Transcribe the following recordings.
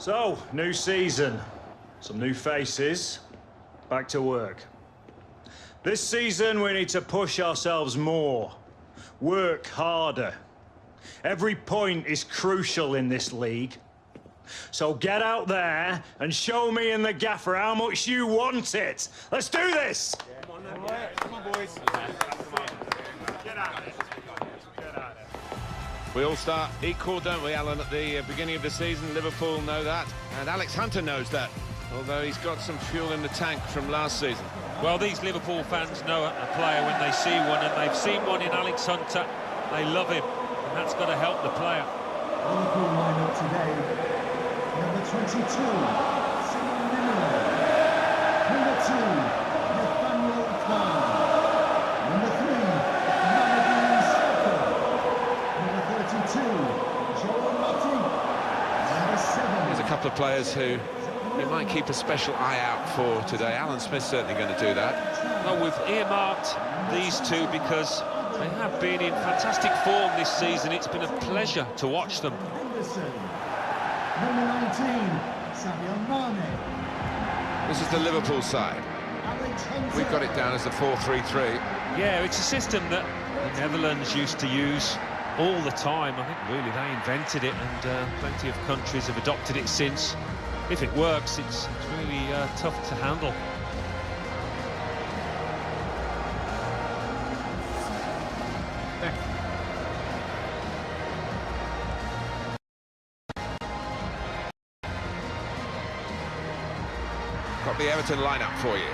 So, new season, some new faces, back to work. This season we need to push ourselves more, work harder. Every point is crucial in this league. So get out there and show me and the gaffer how much you want it. Let's do this! Come on, come on, boys. Get out of it. We all start equal, don't we, Alan, at the beginning of the season? Liverpool know that, and Alex Hunter knows that, although he's got some fuel in the tank from last season. Well, these Liverpool fans know a player when they see one, and they've seen one in Alex Hunter. They love him, and that's got to help the player. Liverpool lineup today. Number 22, Simon Miller. Number 2, Nathaniel Khan. Number 3, Madrid. Number 32, Joel Matip. Number 7. There's a couple of players who you might keep a special eye out for today. Alan Smith's certainly going to do that. Well, we've earmarked these two because they have been in fantastic form this season. It's been a pleasure to watch them. Number 19, Sadio Mane. This is the Liverpool side. Alex Hunter. We've got it down as the 4-3-3. Yeah, it's a system that the Netherlands used to use all the time. I think really they invented it, and plenty of countries have adopted it since. If it works, it's really tough to handle. Got the Everton lineup for you.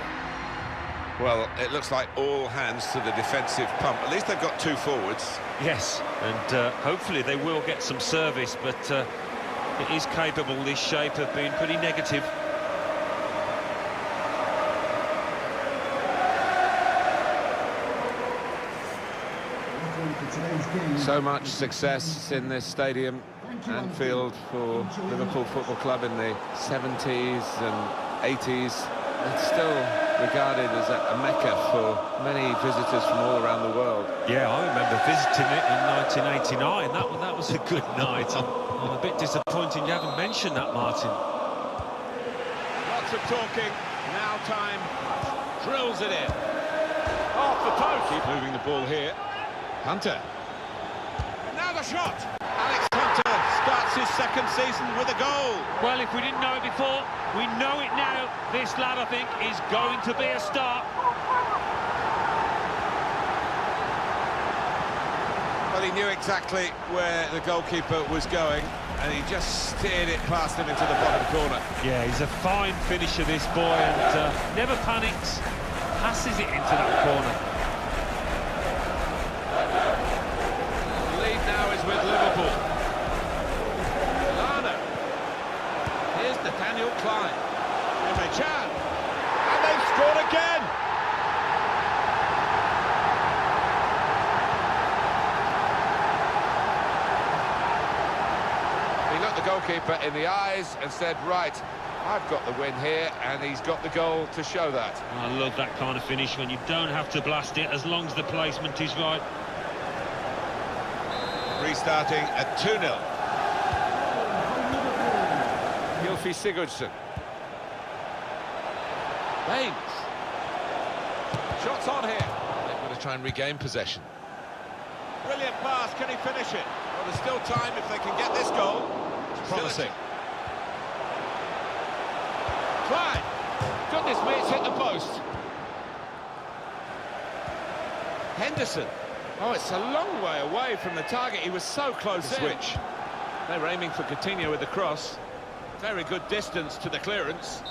Well, it looks like all hands to the defensive pump. At least they've got two forwards. Yes, and hopefully they will get some service, but it is capable, this shape, of being pretty negative. So much success in this stadium, Anfield, for Liverpool Football Club in the 70s and 80s. It's still regarded as a mecca for many visitors from all around the world. Yeah, I remember visiting it in 1989. That was a good night. I'm a bit disappointed you haven't mentioned that, Martin. Lots of talking, now time, drills it in. Off the post. Keep moving the ball here. Hunter. Now the shot. Alex Hunter starts his second season with a goal. Well, if we didn't know it before, we know it now. This lad, I think, is going to be a star. Well, he knew exactly where the goalkeeper was going, and he just steered it past him into the bottom corner. Yeah, he's a fine finisher, this boy, and never panics. Passes it into that corner. The lead now is with Liverpool. Lana. Here's Nathaniel Klein. Chan. And they've scored again. He looked the goalkeeper in the eyes and said, right, I've got the win here, and he's got the goal to show that. I love that kind of finish when you don't have to blast it as long as the placement is right. Restarting at 2-0. Gylfi Sigurdsson. Baines. Shots on here. They've got to try and regain possession. Brilliant pass. Can he finish it? Well, there's still time if they can get this goal. It's promising. Klein. Goodness me, it's hit the post. Henderson. Oh, it's a long way away from the target. He was so close in. Switch. They were aiming for Coutinho with the cross. Very good distance to the clearance.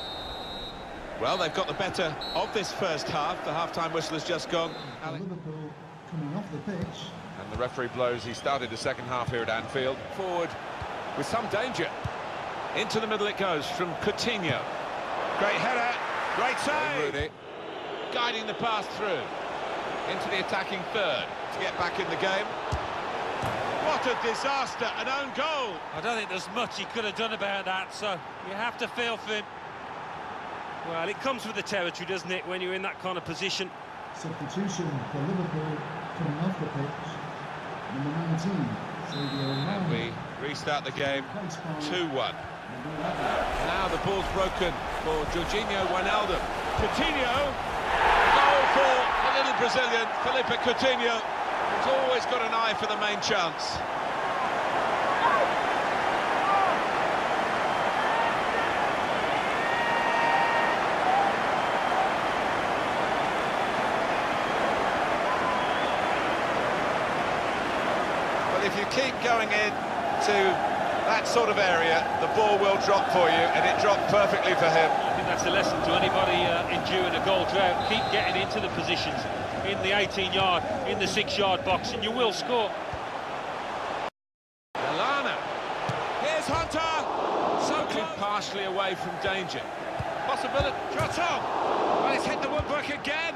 Well, they've got the better of this first half. The half-time whistle has just gone. Liverpool coming off the pitch. And the referee blows. He started the second half here at Anfield. Forward with some danger. Into the middle it goes from Coutinho. Great header, great save. Rooney guiding the pass through. Into the attacking third to get back in the game. What a disaster, an own goal. I don't think there's much he could have done about that, so you have to feel for him. Well, it comes with the territory, doesn't it, when you're in that kind of position. Substitution for Liverpool coming off the pitch. Number 19, Sadio Mane. And we restart the game 2-1. Now the ball's broken for Jorginho Wijnaldum. Coutinho, goal for the little Brazilian, Felipe Coutinho. He's always got an eye for the main chance. But if you keep going in to that sort of area, the ball will drop for you, and it dropped perfectly for him. I think that's a lesson to anybody enduring a goal drought. Keep getting into the positions in the 18-yard, in the 6-yard box, and you will score. Lallana. Here's Hunter. So close. Partially away from danger. Possibility. Shot on. Well, it's hit the woodwork again.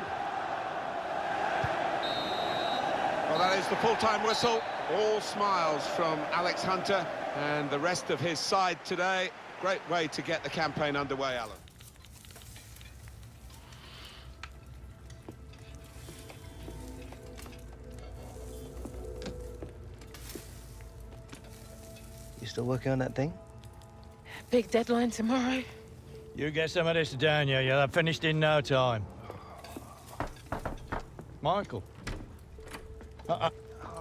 Well, that is the full-time whistle. All smiles from Alex Hunter and the rest of his side today. Great way to get the campaign underway, Alan. You still working on that thing? Big deadline tomorrow. You get some of this down, you. You'll have finished in no time. Michael.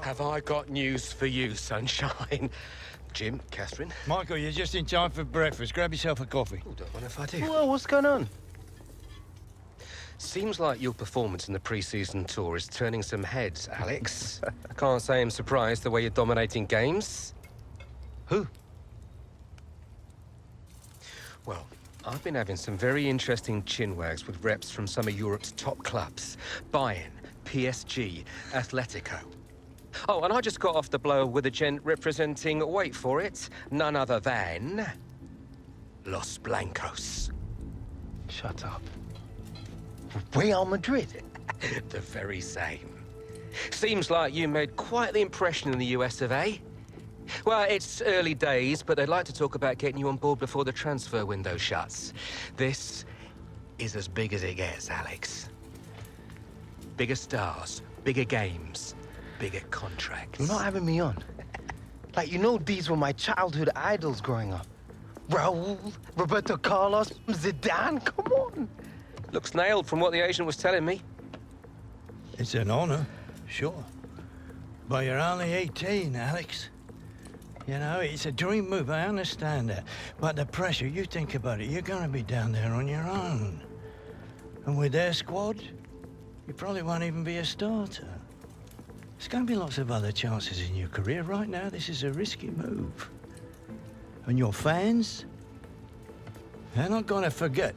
Have I got news for you, sunshine? Jim, Catherine? Michael, you're just in time for breakfast. Grab yourself a coffee. Oh, don't mind if I do. Whoa, what's going on? Seems like your performance in the pre-season tour is turning some heads, Alex. I can't say I'm surprised the way you're dominating games. Who? Well, I've been having some very interesting chinwags with reps from some of Europe's top clubs. Bayern, PSG, Atletico. Oh, and I just got off the blow with a gent representing, wait for it, none other than Los Blancos. Shut up. Real Madrid? The very same. Seems like you made quite the impression in the US of A. Well, it's early days, but they'd like to talk about getting you on board before the transfer window shuts. This is as big as it gets, Alex. Bigger stars, bigger games, bigger contracts. You're not having me on. Like, you know, these were my childhood idols growing up. Raul, Roberto Carlos, Zidane, come on. Looks nailed from what the agent was telling me. It's an honor, sure. But you're only 18, Alex. You know, it's a dream move, I understand that. But the pressure, you think about it, you're gonna be down there on your own. And with their squad, you probably won't even be a starter. There's gonna be lots of other chances in your career. Right now, this is a risky move. And your fans, they're not gonna forget.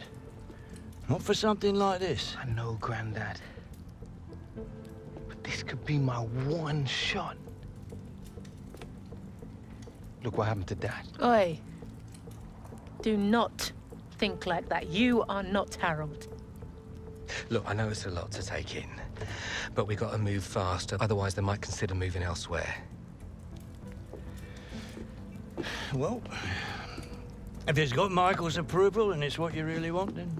Not for something like this. I know, Grandad. But this could be my one shot. Look what happened to Dad. Oi. Do not think like that. You are not Harold. Look, I know it's a lot to take in, but we got to move fast, otherwise they might consider moving elsewhere. Well, if it's got Michael's approval and it's what you really want, then...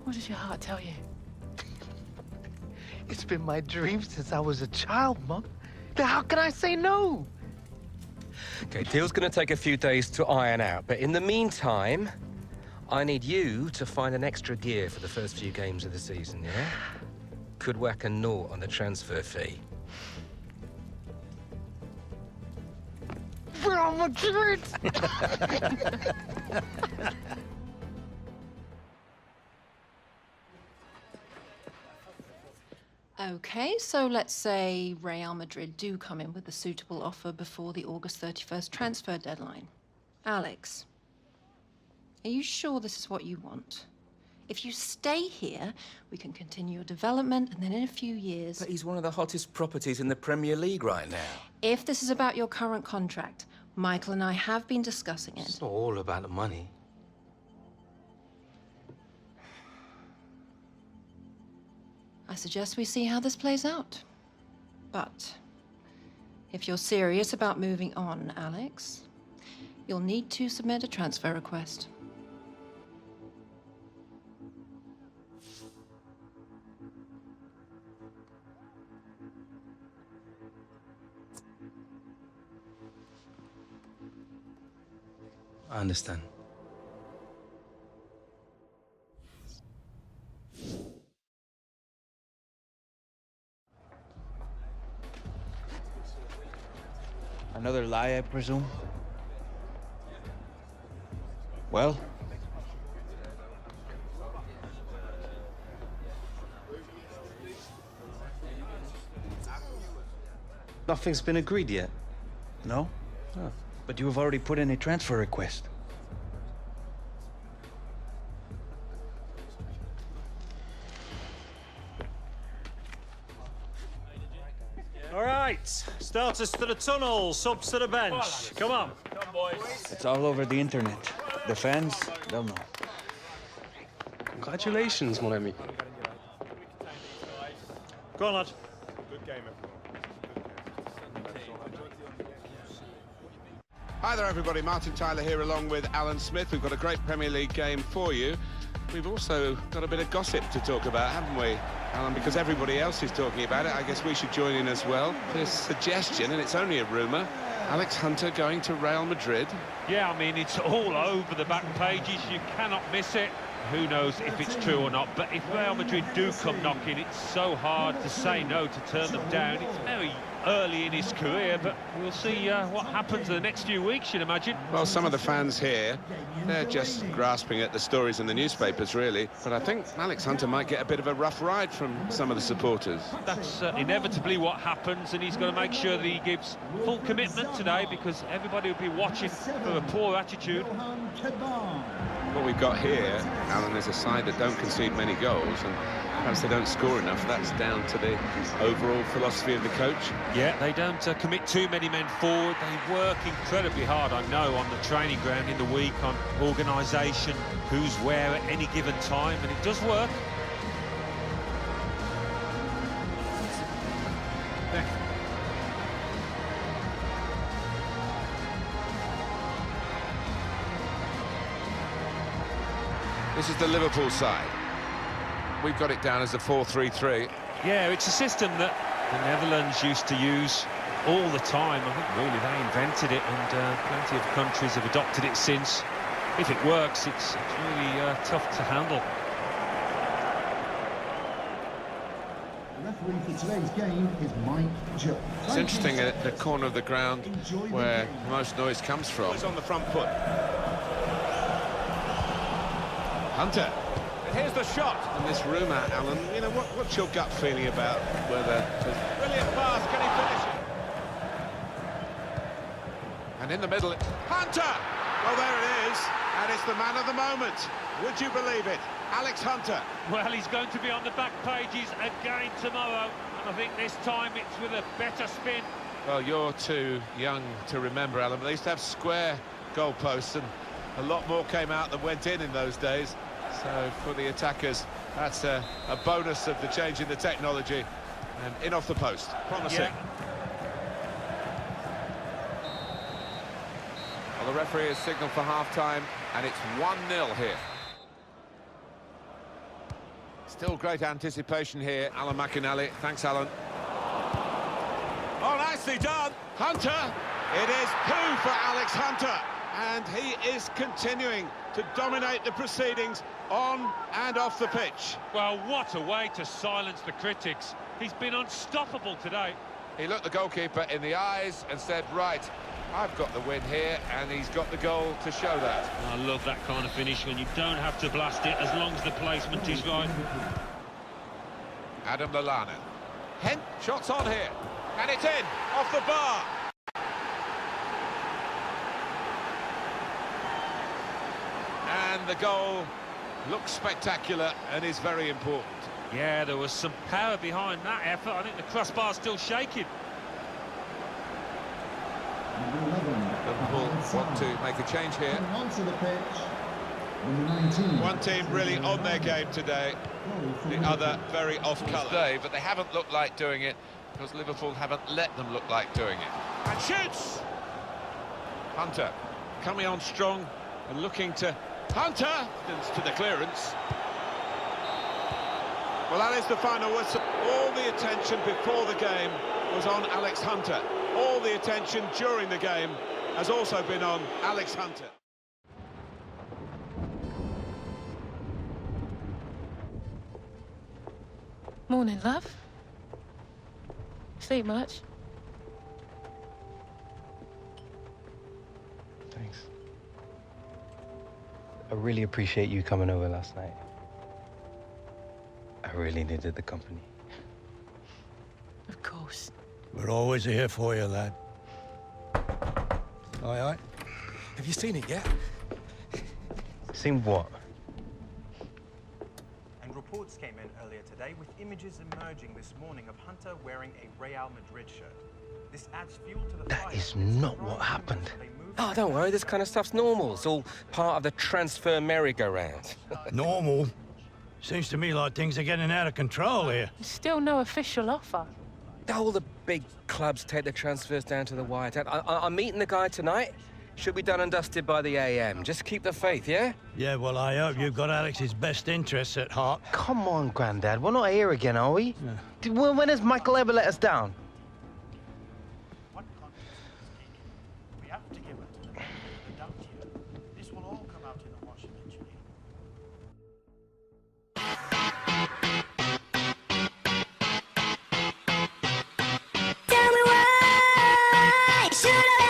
What does your heart tell you? It's been my dream since I was a child, Mum. How can I say no? Okay, deal's gonna take a few days to iron out, but in the meantime, I need you to find an extra gear for the first few games of the season, yeah? Could whack a naught on the transfer fee. Real Madrid! Okay, so let's say Real Madrid do come in with a suitable offer before the August 31st transfer deadline. Alex, are you sure this is what you want? If you stay here, we can continue your development, and then in a few years... But he's one of the hottest properties in the Premier League right now. If this is about your current contract, Michael and I have been discussing it. It's not all about the money. I suggest we see how this plays out. But if you're serious about moving on, Alex, you'll need to submit a transfer request. I understand. Another lie, I presume? Well? Nothing's been agreed yet. No? Oh. But you have already put in a transfer request. All right, starters to the tunnel, subs to the bench. Come on. It's all over the internet. The fans, they'll know. Congratulations, mon ami. Go on, lad. Good game, everyone. Hi there, everybody. Martin Tyler here along with Alan Smith. We've got a great Premier League game for you. We've also got a bit of gossip to talk about, haven't we, Alan? Because everybody else is talking about it, I guess we should join in as well. There's suggestion, and it's only a rumour, Alex Hunter going to Real Madrid. Yeah, I mean, it's all over the back pages. You cannot miss it. Who knows if it's true or not, but if Real Madrid do come knocking, it's so hard to say no, to turn them down. It's very early in his career, but we'll see what happens in the next few weeks, you'd imagine. Well, some of the fans here, they're just grasping at the stories in the newspapers, really. But I think Alex Hunter might get a bit of a rough ride from some of the supporters. That's inevitably what happens, and he's got to make sure that he gives full commitment today, because everybody will be watching for a poor attitude. What we've got here, Alan, is a side that don't concede many goals, and perhaps they don't score enough. That's down to the overall philosophy of the coach. Yeah, they don't commit too many men forward. They work incredibly hard, I know, on the training ground in the week, on organisation, who's where at any given time, and it does work. This is the Liverpool side. We've got it down as a 4-3-3. Yeah, it's a system that the Netherlands used to use all the time. I think really they invented it, and plenty of countries have adopted it since. If it works, it's really tough to handle. The referee for today's game is Mike Joe. It's interesting at the corner of the ground where most noise comes from. It's on the front foot. Hunter. Here's the shot. And this rumour, Alan, you know, what's your gut feeling about whether... Brilliant pass, can he finish it? And in the middle, Hunter! Well, there it is, and it's the man of the moment. Would you believe it? Alex Hunter. Well, he's going to be on the back pages again tomorrow, and I think this time it's with a better spin. Well, you're too young to remember, Alan, but they used to have square goalposts, and a lot more came out than went in those days. So for the attackers, that's a bonus of the change in the technology. And in off the post, promising. Yeah. Well, the referee has signalled for half-time, and it's 1-0 here. Still great anticipation here, Alan McInally. Thanks, Alan. Oh, nicely done. Hunter. It is poo for Alex Hunter. And he is continuing to dominate the proceedings on and off the pitch. Well, what a way to silence the critics. He's been unstoppable today. He looked the goalkeeper in the eyes and said, right, I've got the win here, and he's got the goal to show that. I love that kind of finish when you don't have to blast it as long as the placement is right. Adam Lallana. Shots on here, and it's in, off the bar. And the goal looks spectacular and is very important. Yeah, there was some power behind that effort. I think the crossbar's still shaking. Liverpool want to make a change here. Onto the pitch, number 19. One team really on their game today, the other very off-colour today, but they haven't looked like doing it because Liverpool haven't let them look like doing it. And shoots! Hunter coming on strong and looking to... Hunter! To the clearance. Well, that is the final whistle. All the attention before the game was on Alex Hunter. All the attention during the game has also been on Alex Hunter. Morning, love. Sleep much? Thanks. I really appreciate you coming over last night. I really needed the company. Of course. We're always here for you, lad. Aye, aye. Have you seen it yet? Seen what? And reports came in earlier today with images emerging this morning of Hunter wearing a Real Madrid shirt. This adds fuel to the fire. That is not what happened. Oh, don't worry, this kind of stuff's normal. It's all part of the transfer merry-go-round. Normal? Seems to me like things are getting out of control here. Still no official offer. All the big clubs take the transfers down to the wire. I'm meeting the guy tonight. Should be done and dusted by the AM. Just keep the faith, yeah? Yeah, well, I hope you've got Alex's best interests at heart. Come on, Grandad. We're not here again, are we? Yeah. When has Michael ever let us down? What confidence is taken? We have to give it to the benefit of the doubt here. This will all come out in the wash eventually. Tell me why should I